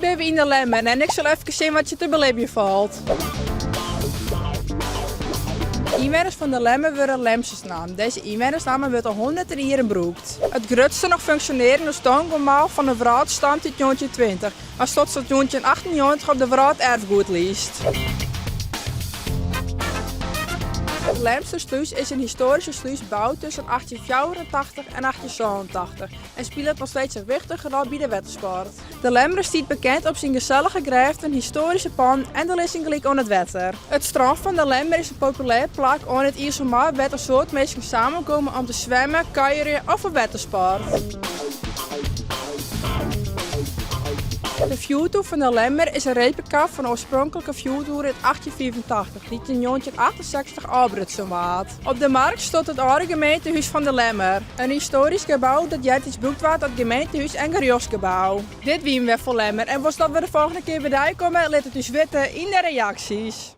ben we in de Lemmer en ik zal even zien wat je te beleven valt. Inwoners van de Lemmer worden Lemsesnaam. Deze inwonersnaam wordt al honderden jaren gebruikt. Het grootste nog functionerende stoomgemaal van de Wraat stamt uit 1920, maar tot 1998 op de Wraat erfgoedlijst. Het Lemstersluis is een historische sluis gebouwd tussen 1884 en 1887 en speelt nog steeds een wichtige rol bij de watersport. De Lemmer is bekend op zijn gezellige grijften, historische pan en de lissing gelijk aan het water. Het strand van de Lemmer is een populair plek aan het IJsselmaar waar een soort mensen samenkomen om te zwemmen, kajeren of voor watersport. De vuurtoer van de Lemmer is een replica van de oorspronkelijke vuurtoer uit 1884, die in 1968 afbrutsen werd. Op de markt stond het oude gemeentehuis van de Lemmer, een historisch gebouw dat jaartijds gebruikt werd als gemeentehuis en gerjostgebouw. Dit wien we voor Lemmer en was dat we de volgende keer bij komen, laat het dus weten in de reacties.